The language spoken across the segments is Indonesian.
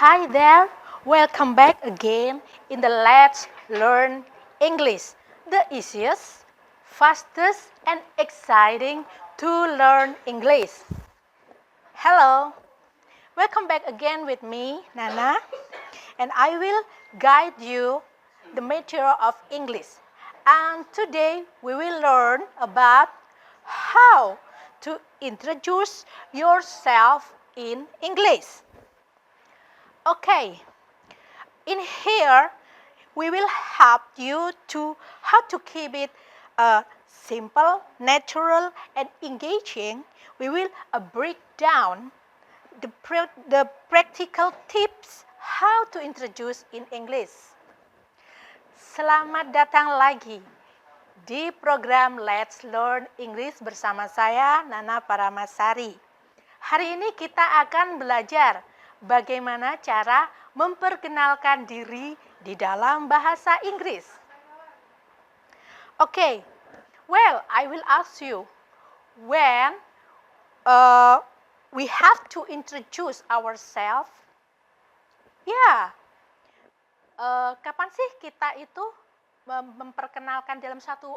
Hi there, welcome back again in the Let's Learn English, the easiest, fastest, and exciting to learn English. Hello, welcome back again with me, Nana, and I will guide you the material of English. And today we will learn about how to introduce yourself in English. Okay, in here we will help you to how to keep it simple, natural, and engaging. We will break down the practical tips how to introduce in English. Selamat datang lagi di program Let's Learn English bersama saya Nana Paramasari. Hari ini kita akan belajar bagaimana cara memperkenalkan diri di dalam bahasa Inggris. Okay, well, I will ask you, when we have to introduce ourselves, kapan sih kita itu memperkenalkan dalam satu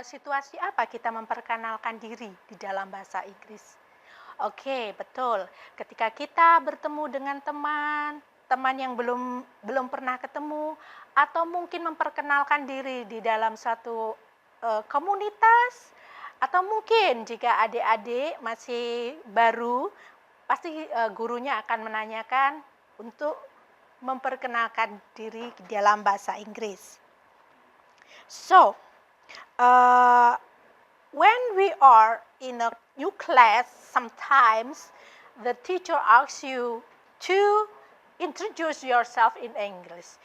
situasi apa kita memperkenalkan diri di dalam bahasa Inggris? Oke, betul. Ketika kita bertemu dengan teman yang belum pernah ketemu, atau mungkin memperkenalkan diri di dalam satu komunitas, atau mungkin jika adik-adik masih baru, pasti gurunya akan menanyakan untuk memperkenalkan diri dalam bahasa Inggris. So, when we are in a new class, sometimes the teacher asks you to introduce yourself in English.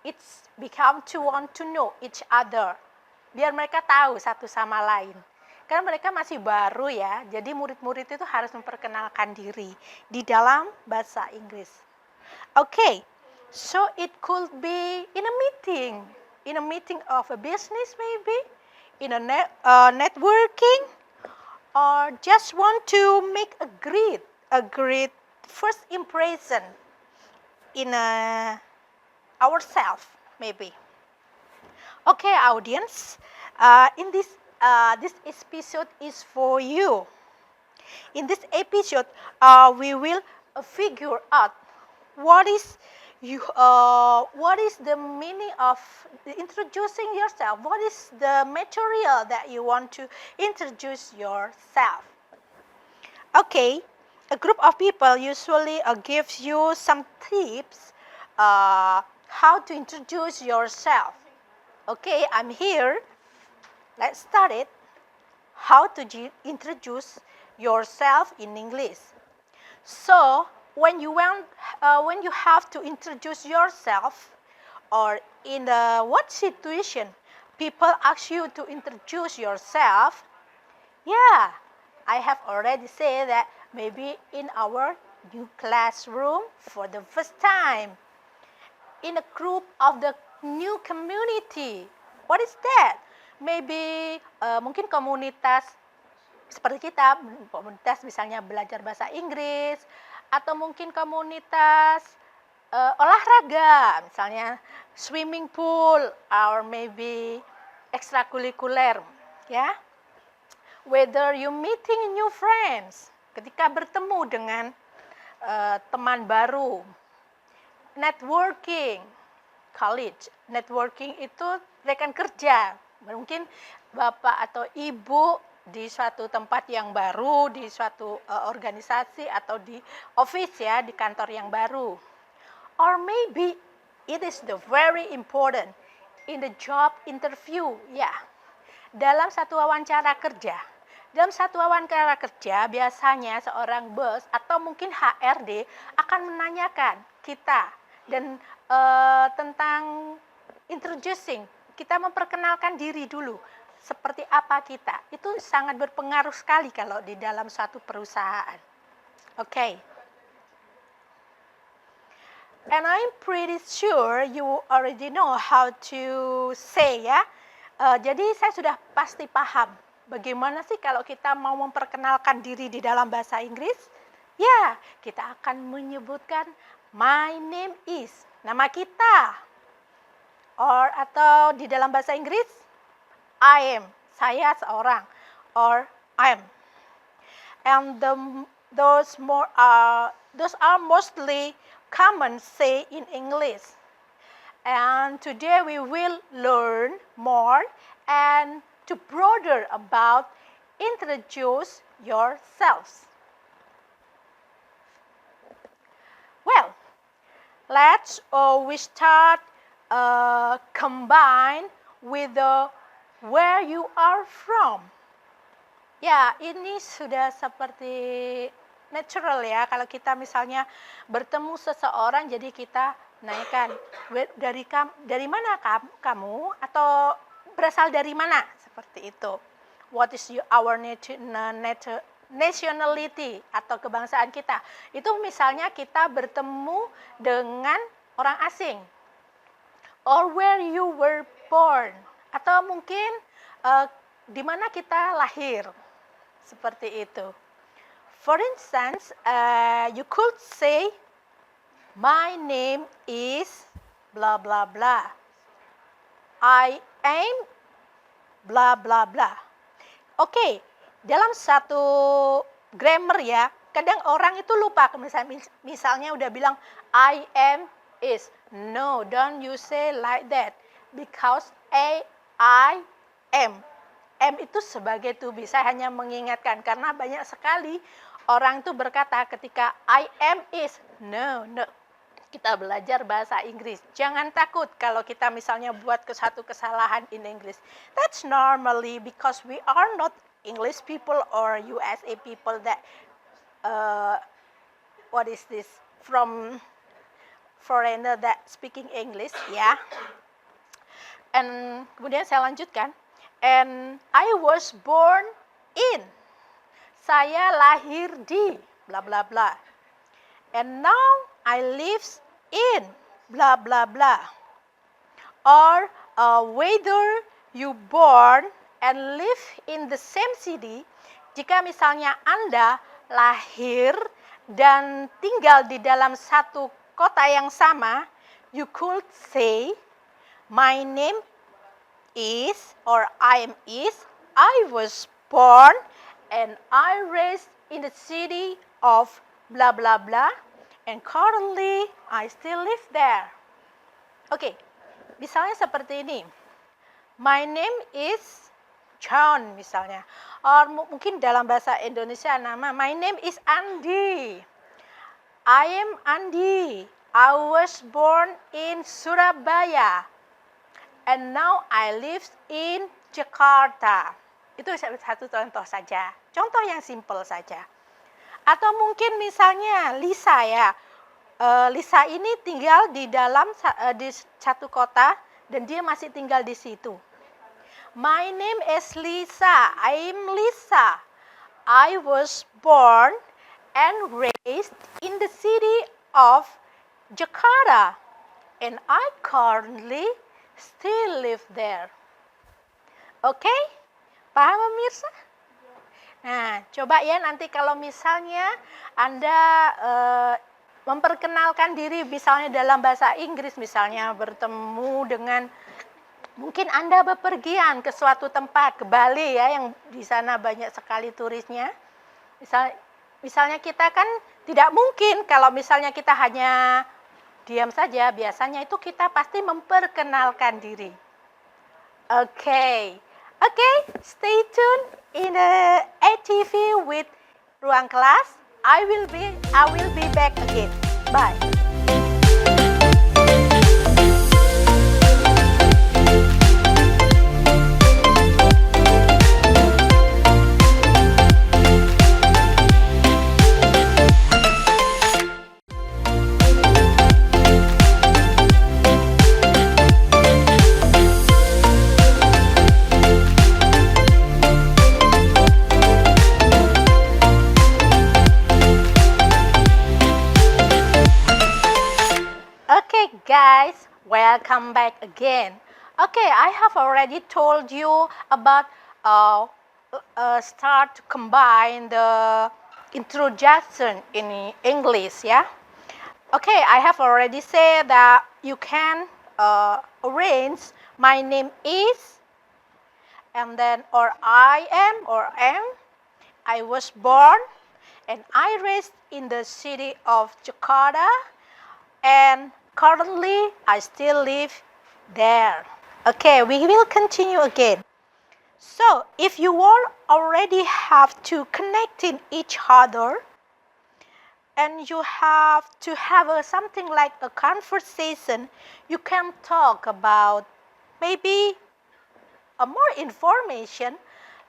It's become to want to know each other. Biar mereka tahu satu sama lain. Karena mereka masih baru ya, jadi murid-murid itu harus memperkenalkan diri di dalam bahasa Inggris. Okay, so it could be in a meeting of a business maybe, in a networking, or just want to make a great first impression in ourselves maybe. Okay, audience, in this episode is for you. In this episode, we will figure out what is the meaning of introducing yourself? What is the material that you want to introduce yourself? Okay, a group of people usually gives you some tips how to introduce yourself. Okay, I'm here. Let's start it. How to introduce yourself in English. So, when you have to introduce yourself, or in what situation people ask you to introduce yourself, I have already said that maybe in our new classroom for the first time, in a group of the new community. What is that? Maybe mungkin komunitas seperti kita, komunitas misalnya belajar bahasa Inggris, atau mungkin komunitas olahraga, misalnya swimming pool, or maybe extracurricular, ya. Whether you meeting new friends, ketika bertemu dengan teman baru, networking, college, networking itu rekan kerja, mungkin bapak atau ibu di suatu tempat yang baru, di suatu organisasi atau di office ya, di kantor yang baru. Or maybe it is the very important in the job interview, dalam satu wawancara kerja. Dalam satu wawancara kerja biasanya seorang bos atau mungkin HRD akan menanyakan kita dan tentang introducing, kita memperkenalkan diri dulu. Seperti apa kita, itu sangat berpengaruh sekali kalau di dalam suatu perusahaan. Okay. And I'm pretty sure you already know how to say ya. Jadi saya sudah pasti paham bagaimana sih kalau kita mau memperkenalkan diri di dalam bahasa Inggris. Ya, kita akan menyebutkan My name is, nama kita. Or atau di dalam bahasa Inggris, I am, saya seorang. Or I am. And those are mostly common say in English. And today we will learn more and to broader about introduce yourselves. Well, let's we start combine with the where you are from. Ya, ini sudah seperti natural ya. Kalau kita misalnya bertemu seseorang, jadi kita naikkan dari mana kamu atau berasal dari mana, seperti itu. What is our nationality atau kebangsaan kita? Itu misalnya kita bertemu dengan orang asing. Or where you were born, atau mungkin di mana kita lahir. Seperti itu. For instance, you could say, my name is blah blah blah. I am blah blah blah. Oke, dalam satu grammar ya, kadang orang itu lupa. Misalnya udah bilang, I am is. No, don't you say like that. Because I am. M itu sebagai to be. Saya hanya mengingatkan karena banyak sekali orang itu berkata ketika I am is. No. Kita belajar bahasa Inggris. Jangan takut kalau kita misalnya buat satu kesalahan in English. That's normally because we are not English people or USA people that what is this? From foreigner that speaking English, ya. And kemudian saya lanjutkan. And I was born in. Saya lahir di bla bla bla. And now I live in bla bla bla. Or whether you born and live in the same city. Jika misalnya Anda lahir dan tinggal di dalam satu kota yang sama, you could say, my name is or I was born and I raised in the city of blah blah blah and currently I still live there. Oke, misalnya seperti ini. My name is John misalnya. Or mungkin dalam bahasa Indonesia nama my name is Andi. I am Andi. I was born in Surabaya. And now I live in Jakarta. Itu satu contoh saja. Contoh yang simple saja. Atau mungkin misalnya Lisa ya. Lisa ini tinggal di dalam di satu kota dan dia masih tinggal di situ. My name is Lisa. I'm Lisa. I was born and raised in the city of Jakarta. And I currently still live there. Oke? Paham pemirsa? Nah, coba ya nanti kalau misalnya Anda memperkenalkan diri misalnya dalam bahasa Inggris, misalnya bertemu dengan, mungkin Anda bepergian ke suatu tempat, ke Bali ya, yang di sana banyak sekali turisnya. Misalnya kita kan tidak mungkin kalau misalnya kita hanya diam saja, biasanya itu kita pasti memperkenalkan diri. Oke, stay tuned in the ATV with Ruang Kelas. I will be back again. Bye. Guys, welcome back again. Okay, I have already told you about start to combine the introduction in English ya. Okay, I have already said that you can arrange my name is, and then or I am or am. I was born and I raised in the city of Jakarta, and currently I still live there. Okay, we will continue again. So, if you all already have to connect in each other, and you have to have something like a conversation, you can talk about maybe a more information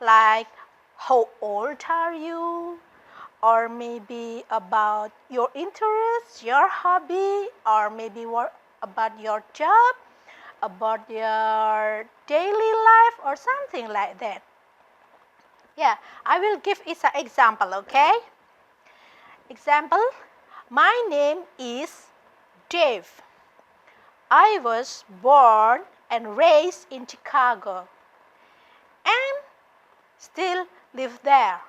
like how old are you, or maybe about your interests, your hobby, or maybe what about your job, about your daily life, or something like that. Yeah, I will give it an example, okay? Example, my name is Dave. I was born and raised in Chicago and still live there.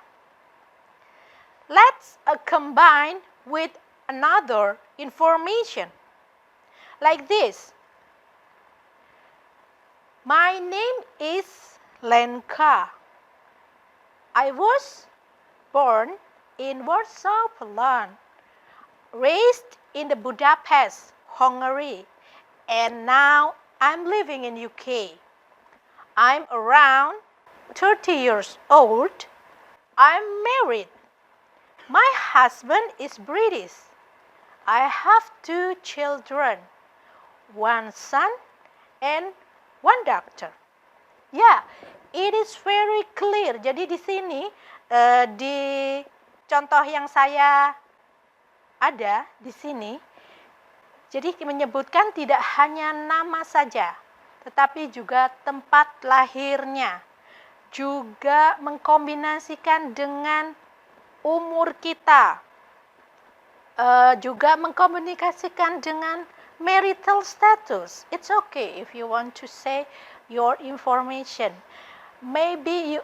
Let's combine with another information like this. My name is Lenka. I was born in Warsaw, Poland, raised in the Budapest, Hungary, and now I'm living in UK. I'm around 30 years old. I'm married. My husband is British. I have 2 children, 1 son and 1 daughter. Yeah, it is very clear. Jadi di sini di contoh yang saya ada di sini, jadi menyebutkan tidak hanya nama saja, tetapi juga tempat lahirnya, juga mengkombinasikan dengan umur kita, juga mengkomunikasikan dengan marital status. It's okay if you want to say your information. Maybe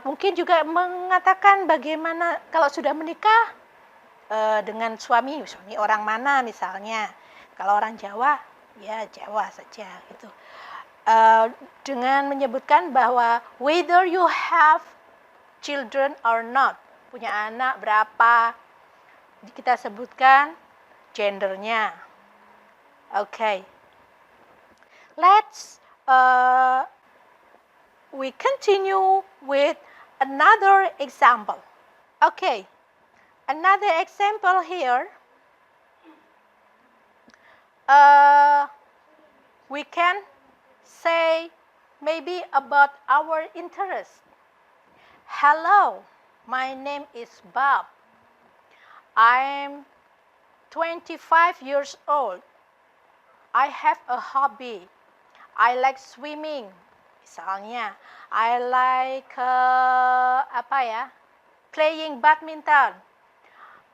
mungkin juga mengatakan bagaimana kalau sudah menikah dengan suami orang mana misalnya. Kalau orang Jawa, ya Jawa saja gitu. Dengan menyebutkan bahwa whether you have children or not, punya anak berapa, kita sebutkan gendernya. Okay. Let's we continue with another example. Okay, another example here. We can say maybe about our interest. Hello, my name is Bob. I'm 25 years old. I have a hobby. I like swimming. Misalnya, I like playing badminton.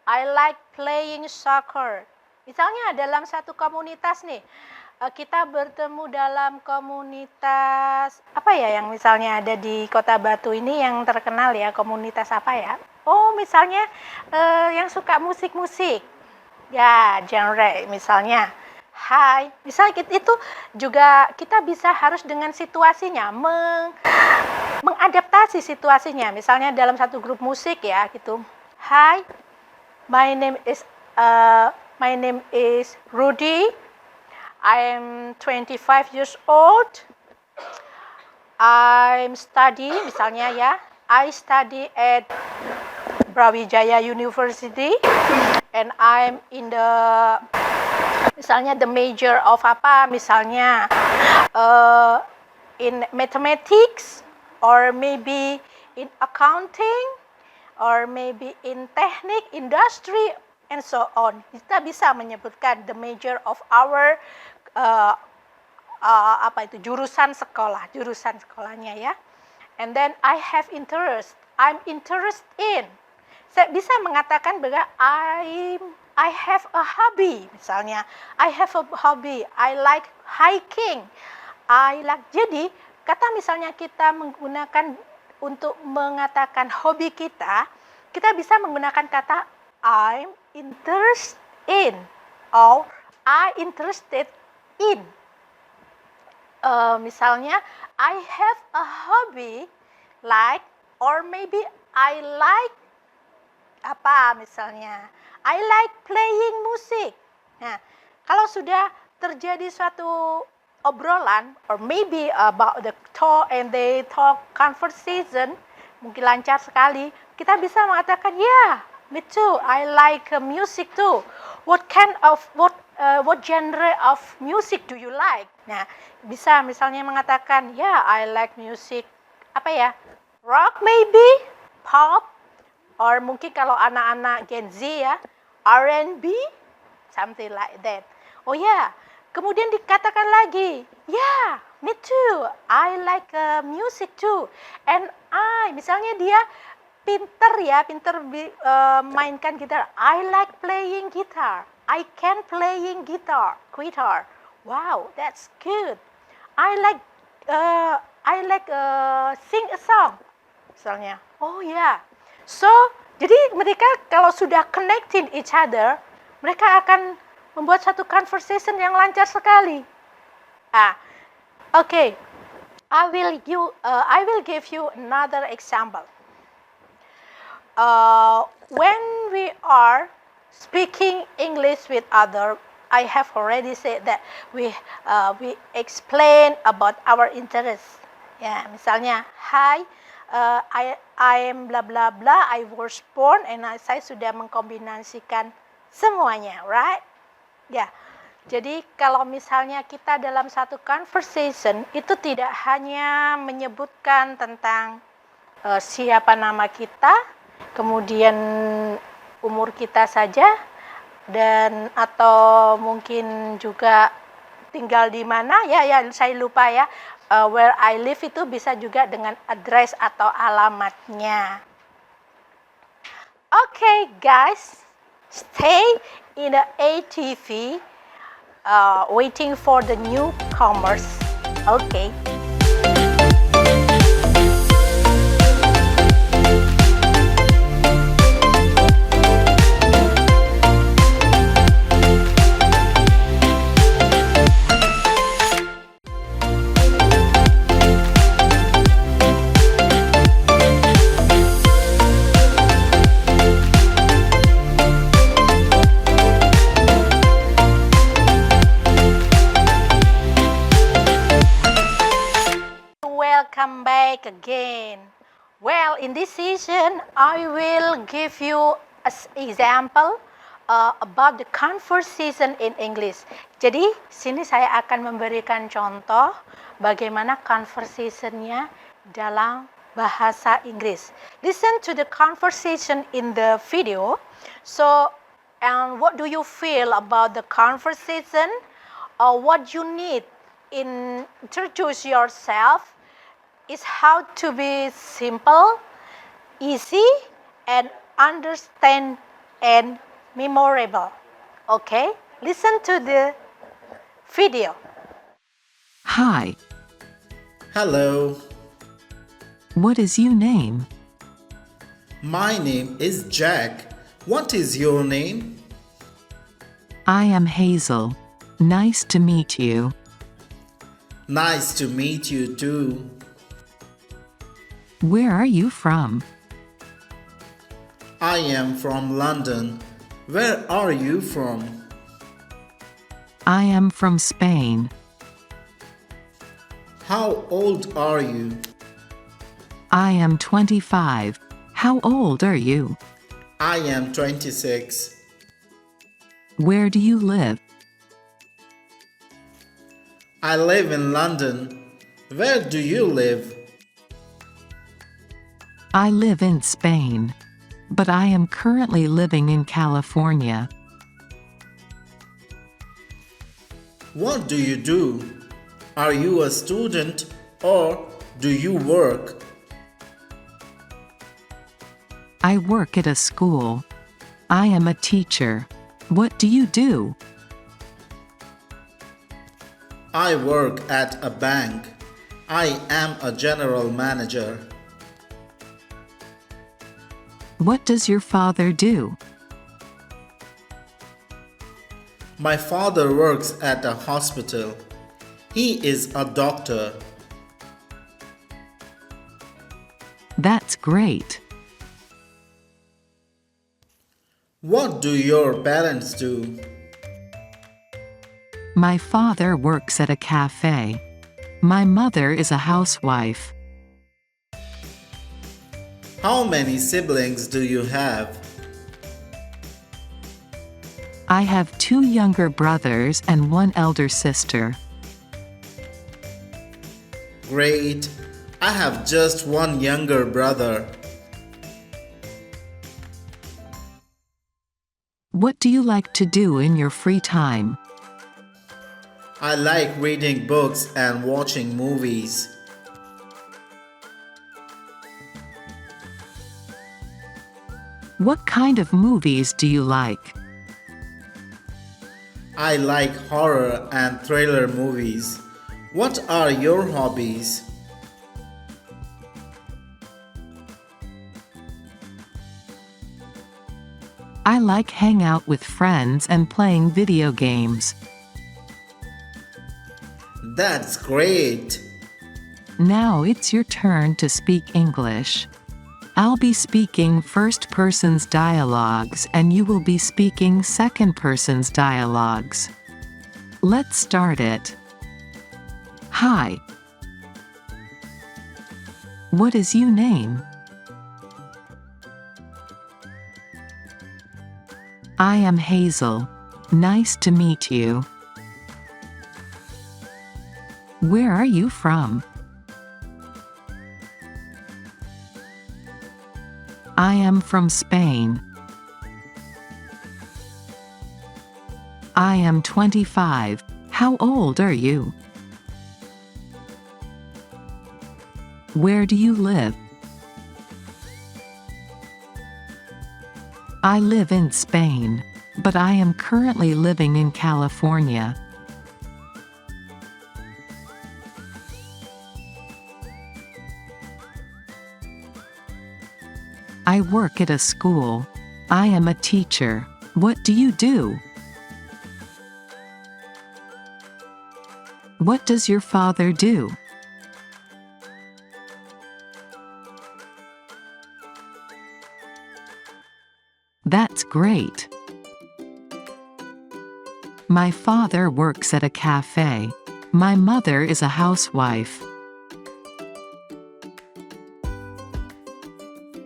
I like playing soccer. Misalnya dalam satu komunitas nih, kita bertemu dalam komunitas yang misalnya ada di Kota Batu ini yang terkenal ya, komunitas apa ya? Oh, misalnya yang suka musik-musik. Ya, genre misalnya. Hai, misalnya itu juga kita bisa harus dengan situasinya mengadaptasi situasinya. Misalnya dalam satu grup musik ya gitu. Hi, my name is Rudy. I'm 25 years old. I'm study misalnya ya. I study at Brawijaya University and I'm in the misalnya the major of misalnya in mathematics, or maybe in accounting, or maybe in technique, industry, and so on. Kita bisa menyebutkan the major of our jurusan sekolahnya ya. And then I have interest. I'm interested in. Saya bisa mengatakan bahwa I have a hobby, misalnya. I have a hobby. I like hiking. Jadi, kata misalnya kita menggunakan untuk mengatakan hobi kita bisa menggunakan kata I'm interested in. or I interested in. Misalnya, I have a hobby like, or maybe I like apa misalnya, I like playing music. Nah, kalau sudah terjadi suatu obrolan, or maybe about the talk and they talk conversation, mungkin lancar sekali, kita bisa mengatakan, yeah, me too, I like music too. What genre of music do you like? Nah, bisa misalnya mengatakan, yeah, I like music, apa ya, rock maybe, pop, or mungkin kalau anak-anak Gen Z ya, R&B, something like that. Oh ya, kemudian dikatakan lagi, yeah, me too, I like music too. And misalnya dia pinter mainkan gitar. I like playing guitar. I can playing guitar. Wow, that's good. I like sing a song. Misalnya, oh ya. So, jadi mereka kalau sudah connecting each other, mereka akan membuat satu conversation yang lancar sekali. Okay. I will give you another example. When we are speaking English with other, I have already said that we explain about our interest. Ya, misalnya, hi, I am bla bla bla, I was born, and saya sudah mengkombinasikan semuanya, right? Ya, jadi kalau misalnya kita dalam satu conversation, itu tidak hanya menyebutkan tentang siapa nama kita, kemudian umur kita saja, dan atau mungkin juga tinggal di mana, ya saya lupa ya, where I live itu bisa juga dengan address atau alamatnya. Okay guys, stay in the ATV, waiting for the newcomers. Okay. Welcome back again. Well, in this session, I will give you an example about the conversation in English. Jadi, sini saya akan memberikan contoh bagaimana conversation-nya dalam bahasa Inggris. Listen to the conversation in the video. So, and what do you feel about the conversation? What you need in introduce yourself? Is how to be simple, easy, and understand and memorable. Okay, listen to the video. Hi. Hello, What is your name? my name is Jack. What is your name? I am Hazel. Nice to meet you. Nice to meet you too. Where are you from? I am from London. Where are you from? I am from Spain. How old are you? I am 25. How old are you? I am 26. Where do you live? I live in London. Where do you live? I live in Spain. But I am currently living in California. What do you do? Are you a student or do you work? I work at a school. I am a teacher. What do you do? I work at a bank. I am a general manager. What does your father do? My father works at a hospital. He is a doctor. That's great. What do your parents do? My father works at a cafe. My mother is a housewife. How many siblings do you have? I have 2 younger brothers and 1 elder sister. Great. I have just one younger brother. What do you like to do in your free time? I like reading books and watching movies. What kind of movies do you like? I like horror and thriller movies. What are your hobbies? I like hang out with friends and playing video games. That's great. Now it's your turn to speak English. I'll be speaking first person's dialogues and you will be speaking second person's dialogues. Let's start it. Hi. What is your name? I am Hazel. Nice to meet you. Where are you from? I am from Spain. I am 25. How old are you? Where do you live? I live in Spain, but I am currently living in California. I work at a school. I am a teacher. What do you do? What does your father do? That's great. My father works at a cafe. My mother is a housewife.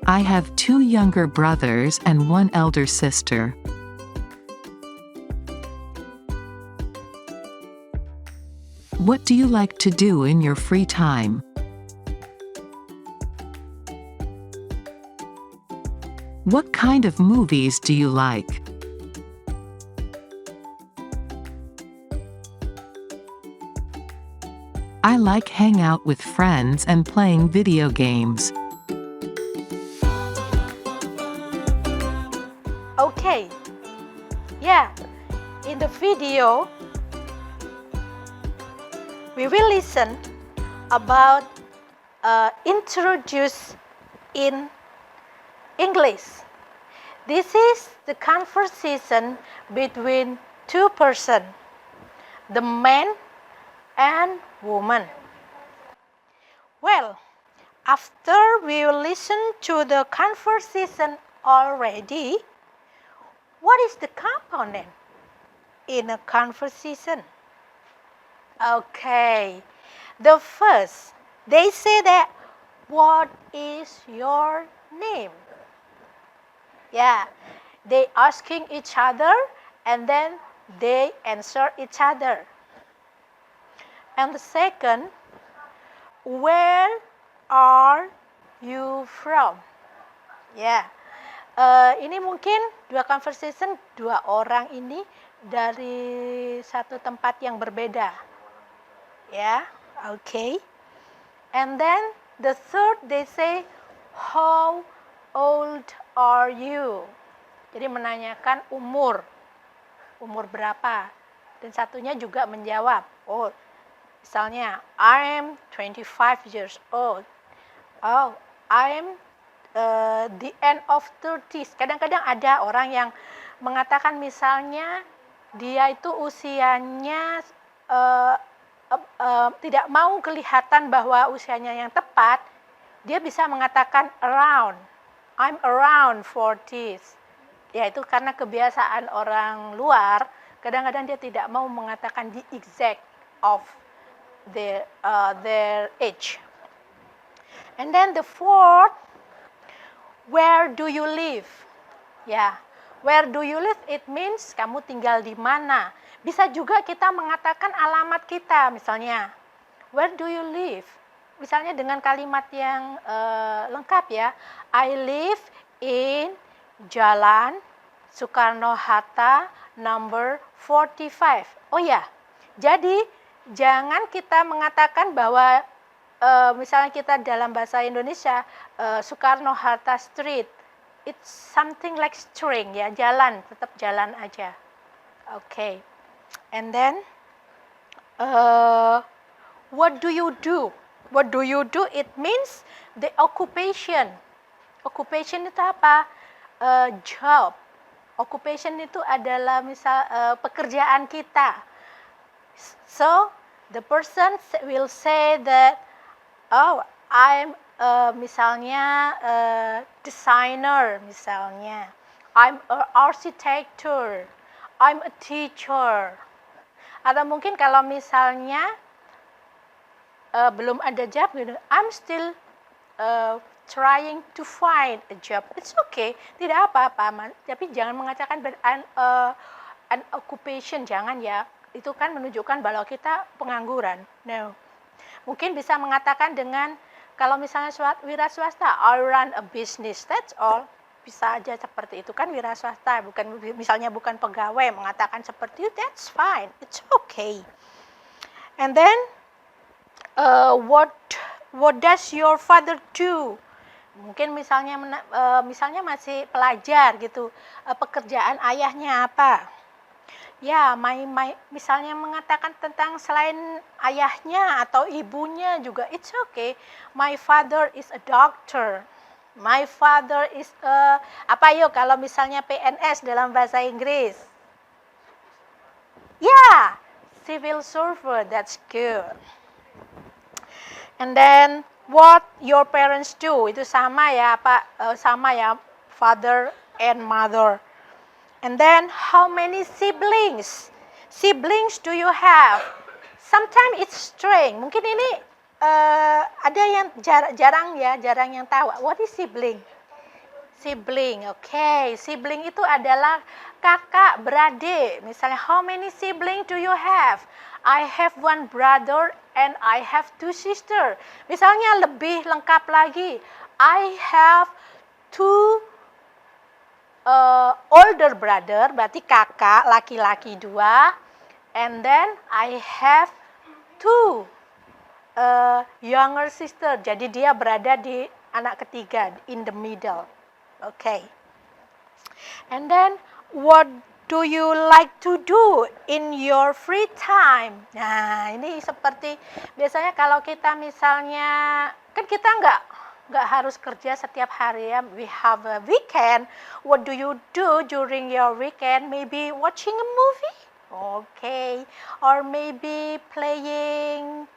I have 2 younger brothers and 1 elder sister. What do you like to do in your free time? What kind of movies do you like? I like hang out with friends and playing video games. Okay. Yeah. In the video, we will listen about introduce in English. This is the conversation between 2 persons, the man and woman. Well, after we listen to the conversation already, what is the component in a conversation? Okay, the first, they say that, what is your name? Yeah, they asking each other and then they answer each other. And the second, where are you from? Ya, ini mungkin 2 conversation 2 orang ini dari satu tempat yang berbeda. Ya, okay. And then the third they say, how old are you? Jadi menanyakan umur berapa. Dan satunya juga menjawab, oh, misalnya, I am 25 years old. Oh, I am the end of 30s. Kadang-kadang ada orang yang mengatakan misalnya dia itu usianya tidak mau kelihatan bahwa usianya yang tepat, dia bisa mengatakan around. I'm around 40s. Ya itu karena kebiasaan orang luar, kadang-kadang dia tidak mau mengatakan the exact of their age. And then the fourth, where do you live? Ya, where do you live? It means kamu tinggal di mana. Bisa juga kita mengatakan alamat kita, misalnya, where do you live? Misalnya dengan kalimat yang lengkap ya, I live in Jalan Soekarno-Hatta number 45. Oh ya, jadi jangan kita mengatakan bahwa misalnya kita dalam bahasa Indonesia Soekarno-Hatta Street, it's something like string ya, jalan, tetap jalan aja. Okay, and then what do you do? What do you do? It means the occupation. Occupation itu apa? Job. Occupation itu adalah misal pekerjaan kita. So the person will say that, oh, I'm misalnya designer, misalnya, I'm an architect, I'm a teacher. Atau mungkin kalau misalnya belum ada job, I'm still trying to find a job. It's okay, tidak apa-apa, tapi jangan mengatakan an occupation, jangan ya. Itu kan menunjukkan bahwa kita pengangguran. No. Mungkin bisa mengatakan dengan, kalau misalnya wira swasta, I run a business, that's all. Bisa aja seperti itu, kan wira swasta, misalnya bukan pegawai, mengatakan seperti itu, that's fine, it's okay. And then, what does your father do? Mungkin misalnya masih pelajar gitu, pekerjaan ayahnya apa? Ya, misalnya mengatakan tentang selain ayahnya atau ibunya juga, it's okay. My father is a doctor. My father is apa yuk kalau misalnya PNS dalam bahasa Inggris? Yeah, civil servant, that's good. And then what your parents do, itu sama ya, sama ya, father and mother. And then how many siblings? Siblings do you have? Sometimes it's strange. Mungkin ini ada yang jarang yang tahu. What is sibling? Sibling, okay. Sibling itu adalah kakak beradik. Misalnya, how many siblings do you have? I have one brother and I have two sisters. Misalnya lebih lengkap lagi, I have two older brother, berarti kakak laki-laki 2, and then I have two younger sister, jadi dia berada di anak ketiga, in the middle. Okay. And then what do you like to do in your free time? Nah, ini seperti biasanya kalau kita misalnya, kan kita nggak harus kerja setiap hari ya. We have a weekend. What do you do during your weekend? Maybe watching a movie? Okay. Or maybe playing,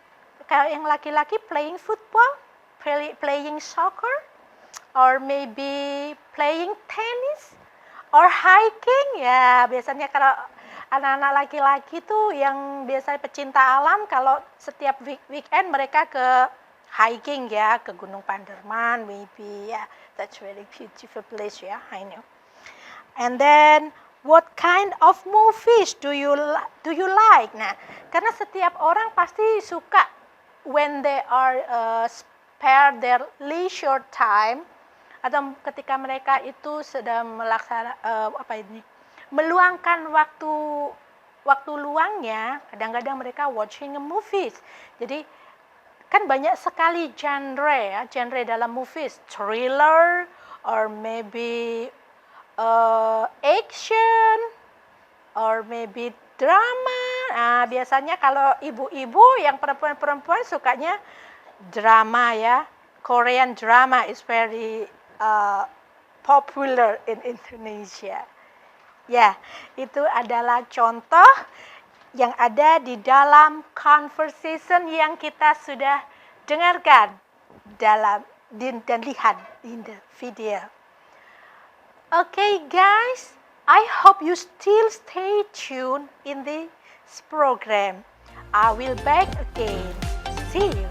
kalau yang laki-laki playing football, playing soccer, or maybe playing tennis, or hiking. Ya, biasanya kalau anak-anak laki-laki tuh yang biasanya pecinta alam, kalau setiap weekend mereka ke hiking ya, ke Gunung Panderman, maybe ya, that's very beautiful place ya, I know. And then what kind of movies do you like? Nah, karena setiap orang pasti suka when they are spare their leisure time, atau ketika mereka itu sedang meluangkan waktu luangnya, kadang-kadang mereka watching a movies. Jadi kan banyak sekali genre dalam movies, thriller, or maybe action, or maybe drama. Nah, biasanya kalau ibu-ibu yang perempuan sukanya drama ya. Korean drama is very popular in Indonesia. Ya, itu adalah contoh yang ada di dalam conversation yang kita sudah dengarkan dan lihat in the video. Okay, guys, I hope you still stay tuned in this program. I will back again. See you.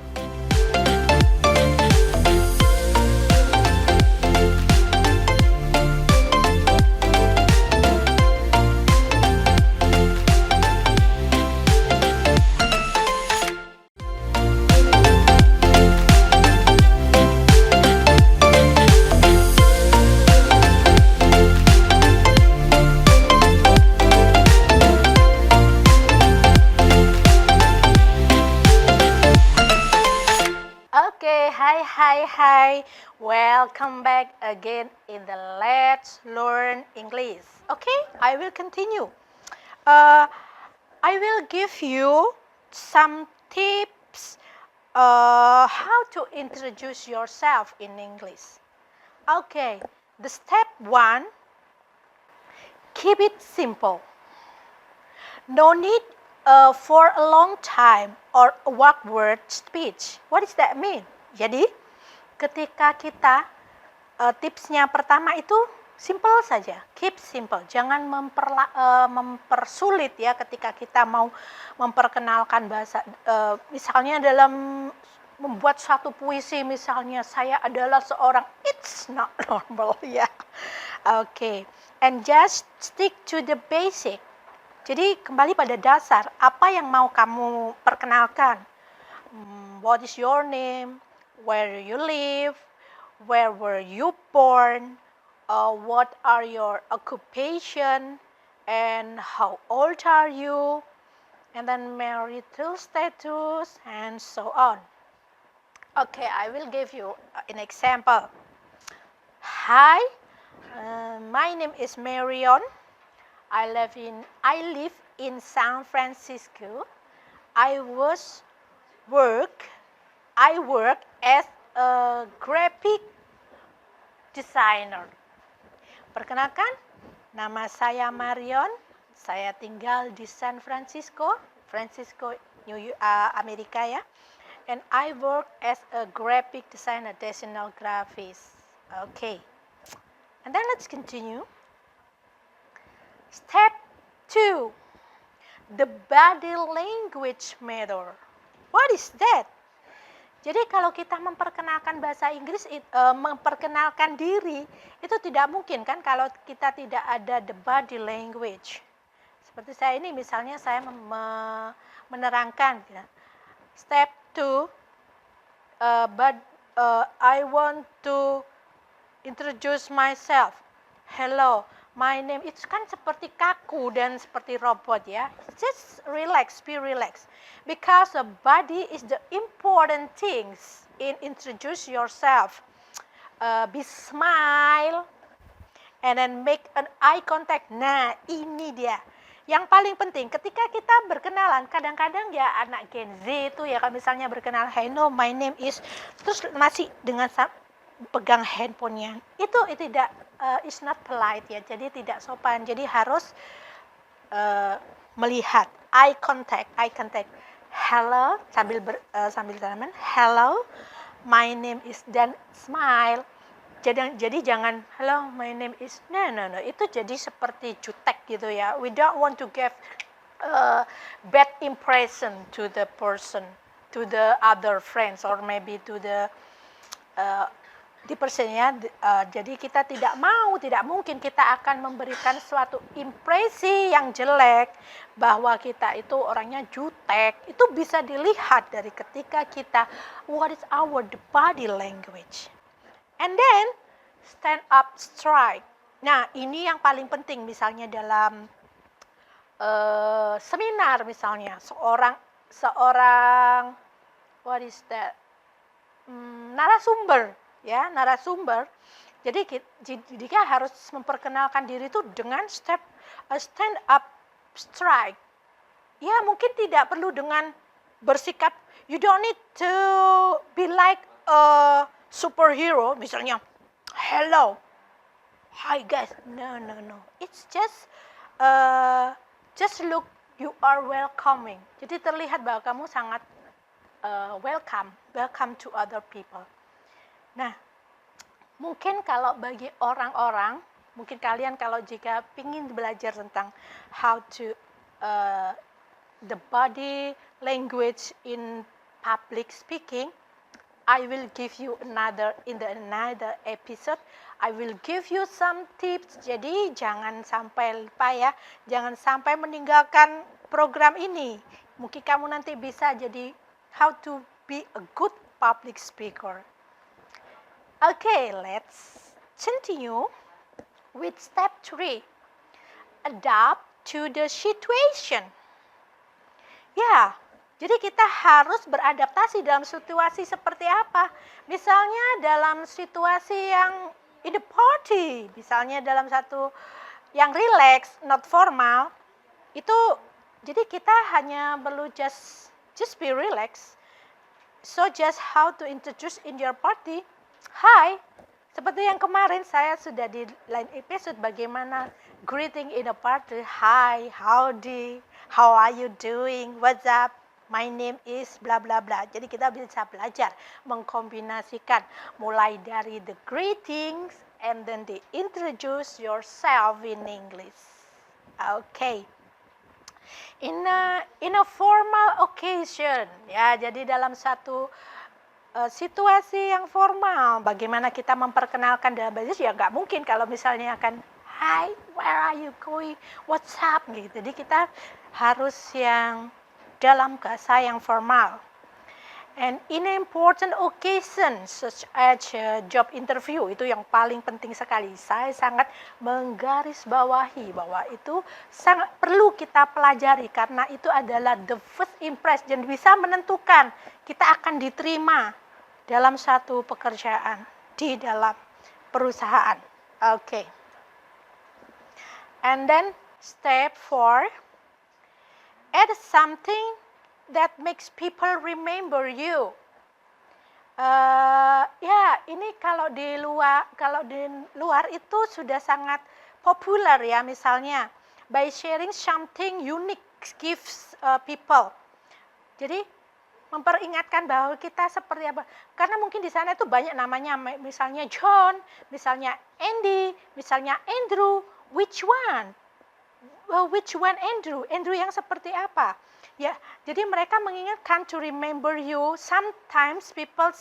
Okay, hi. Welcome back again in the Let's Learn English. Okay, I will continue. I will give you some tips how to introduce yourself in English. Okay, the step 1, keep it simple. No need for a long time or awkward speech. What does that mean? Jadi, ketika kita tipsnya pertama itu simple saja, keep simple. Jangan mempersulit ya ketika kita mau memperkenalkan bahasa. Misalnya dalam membuat satu puisi, misalnya saya adalah seorang, it's not normal ya. Okay, and just stick to the basic. Jadi kembali pada dasar, apa yang mau kamu perkenalkan? What is your name? Where do you live? Where were you born? What are your occupation? And how old are you? And then marital status and so on. Okay, I will give you an example. Hi, my name is Marion. I live in San Francisco. I work as a graphic designer. Perkenalkan, nama saya Marion. Saya tinggal di San Francisco, Amerika ya. And I work as a graphic designer, digital graphics. Okay. And then let's continue. Step 2, the body language matter. What is that? Jadi kalau kita memperkenalkan bahasa Inggris, memperkenalkan diri, itu tidak mungkin kan kalau kita tidak ada the body language. Seperti saya ini misalnya saya menerangkan. Step 2, I want to introduce myself. Hello. My name, itu kan seperti kaku dan seperti robot ya. Just relax, be relaxed. Because the body is the important things in introduce yourself. Be smile, and then make an eye contact. Nah, ini dia. Yang paling penting ketika kita berkenalan, kadang-kadang ya anak Gen Z itu ya, kalau misalnya berkenalan, hello, my name is, terus masih dengan pegang handphonenya, itu tidak is not polite ya, jadi tidak sopan. Jadi harus melihat eye contact. Hello, sambil salaman. Hello, my name is, dan smile. Jadi jangan hello, my name is, no. Itu jadi seperti jutek gitu ya. We don't want to give bad impression to the person, to the other friends, or maybe to the person ya. Jadi kita tidak mungkin kita akan memberikan suatu impresi yang jelek bahwa kita itu orangnya jutek. Itu bisa dilihat dari ketika kita what is our body language. And then stand up straight. Nah, ini yang paling penting misalnya dalam seminar misalnya seorang what is that? Narasumber. Jadi dia harus memperkenalkan diri itu dengan stand up straight. Ya, mungkin tidak perlu dengan bersikap, you don't need to be like a superhero, misalnya hello, hi guys, no. It's just just look you are welcoming. Jadi terlihat bahwa kamu sangat welcome to other people. Nah, mungkin kalau bagi orang-orang, mungkin kalian kalau jika ingin belajar tentang how to the body language in public speaking, I will give you another episode. I will give you some tips. Jadi jangan sampai lupa ya, jangan sampai meninggalkan program ini. Mungkin kamu nanti bisa jadi how to be a good public speaker. Okay, let's continue with step 3. Adapt to the situation. Ya, jadi kita harus beradaptasi dalam situasi seperti apa. Misalnya dalam situasi yang in the party, misalnya dalam satu yang relax, not formal, itu jadi kita hanya perlu just be relax. So just how to introduce in your party. Hi, seperti yang kemarin saya sudah di lain episode bagaimana greeting in a party. Hi, howdy, how are you doing, what's up, my name is bla bla bla. Jadi kita bisa belajar mengkombinasikan mulai dari the greetings and then the introduce yourself in English. Okay. In a formal occasion, ya, jadi dalam satu situasi yang formal, bagaimana kita memperkenalkan dalam bahasa Inggris, ya nggak mungkin kalau misalnya akan hi, where are you going, what's up, gitu. Jadi kita harus yang dalam bahasa yang formal. And in important occasion such as job interview, itu yang paling penting sekali. Saya sangat menggarisbawahi bahwa itu sangat perlu kita pelajari karena itu adalah the first impression dan bisa menentukan kita akan diterima dalam satu pekerjaan di dalam perusahaan. Okay. And then step 4, add something that makes people remember you. Ya, ini kalau di luar itu sudah sangat populer ya, misalnya by sharing something unique gives people. Jadi memperingatkan bahwa kita seperti apa. Karena mungkin di sana itu banyak namanya, misalnya John, misalnya Andy, misalnya Andrew. Which one? Which one Andrew? Andrew yang seperti apa? Ya, jadi mereka mengingatkan to remember you. Sometimes people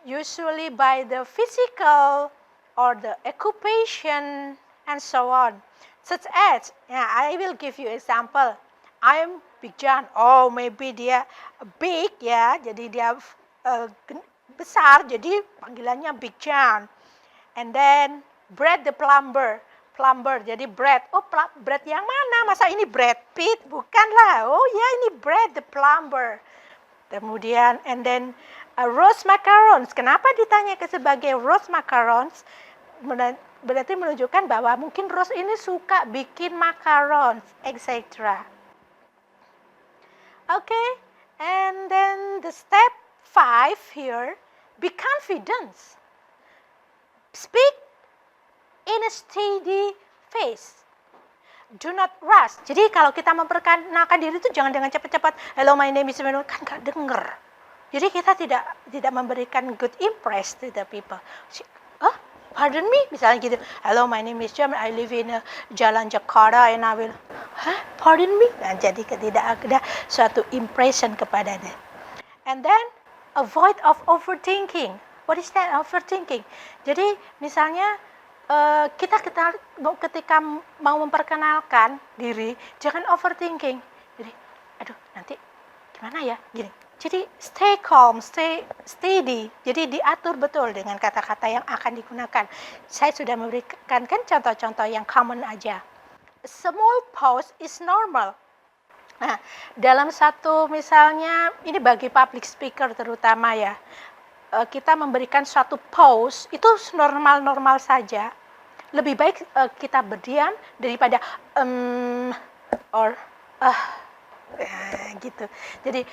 usually by the physical or the occupation and so on. Such as, I will give you example. I'm Big John. Oh, maybe dia big ya, jadi dia besar, jadi panggilannya Big John. And then Brad the plumber. Plumber, jadi Brad. Oh, Brad yang mana? Masa ini Brad Pitt? Bukanlah. Oh ya, ini Brad the plumber. Kemudian, and then roast macarons. Kenapa ditanya sebagai roast macarons? Berarti menunjukkan bahwa mungkin Rose ini suka bikin macarons, etc. Okay, and then the step 5 here, be confident. Speak in a steady face. Do not rush. Jadi kalau kita memperkenalkan diri itu jangan dengan cepat-cepat. Hello, my name is Manu. Kan nggak denger. Jadi kita tidak memberikan good impression to the people. Oh, pardon me, misalnya gitu. Hello, my name is John. I live in Jalan Jakarta and I will. Pardon me. Nah, jadi tidak ada suatu impression kepadanya. And then avoid of overthinking. What is that overthinking? Jadi misalnya kita ketika mau memperkenalkan diri, jangan overthinking. Jadi, aduh, nanti gimana ya? Gini. Jadi, stay calm, stay steady. Jadi, diatur betul dengan kata-kata yang akan digunakan. Saya sudah memberikan kan contoh-contoh yang common aja. Small pause is normal. Nah, dalam satu misalnya, ini bagi public speaker terutama ya, kita memberikan suatu pause, itu normal-normal saja. Lebih baik kita berdiam daripada gitu. Jadi,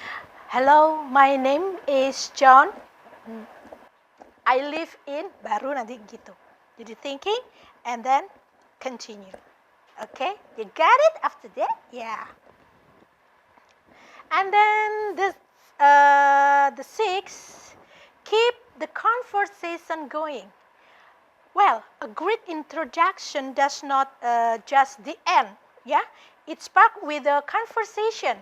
hello, my name is John. I live in, baru nanti gitu. Jadi thinking and then continue. Okay, you got it after that? Yeah. And then the sixth, keep the conversation going. Well, a great introduction does not just the end. Yeah, it sparks with a conversation.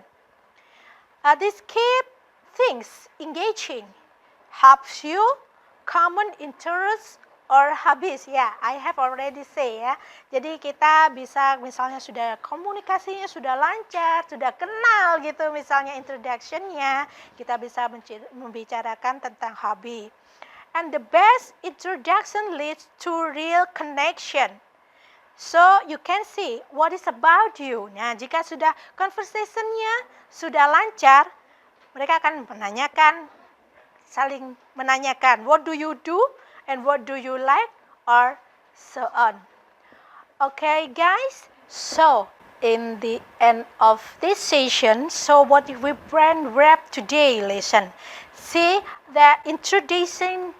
This keep things engaging, helps you common interest or hobbies. Ya, I have already say ya. Jadi kita bisa misalnya sudah komunikasinya sudah lancar, sudah kenal gitu misalnya introduction-nya, kita bisa membicarakan tentang hobi. And the best introduction leads to real connection. So you can see what is about you. Nah, jika sudah conversation-nya sudah lancar, mereka akan saling menanyakan, what do you do and what do you like, or so on. Okay, guys. So in the end of this session, so what if we brand wrap today lesson? See that introduction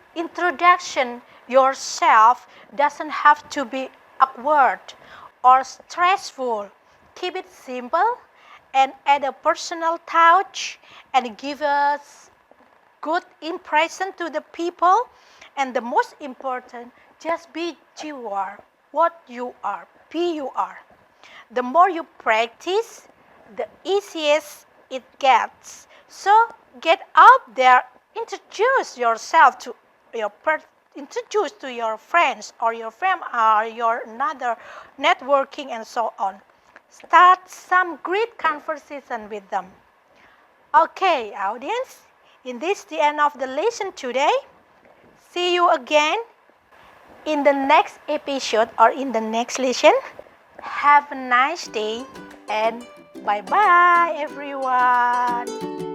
yourself doesn't have to be awkward or stressful. Keep it simple and add a personal touch and give us good impression to the people. And the most important, just be you are, what you are, be you are. The more you practice, the easiest it gets. So get out there, introduce yourself to introduce to your friends or your family or your another networking and so on. Start some great conversation with them. Okay, audience, in this the end of the lesson today. See you again in the next episode or in the next lesson. Have a nice day and bye-bye everyone.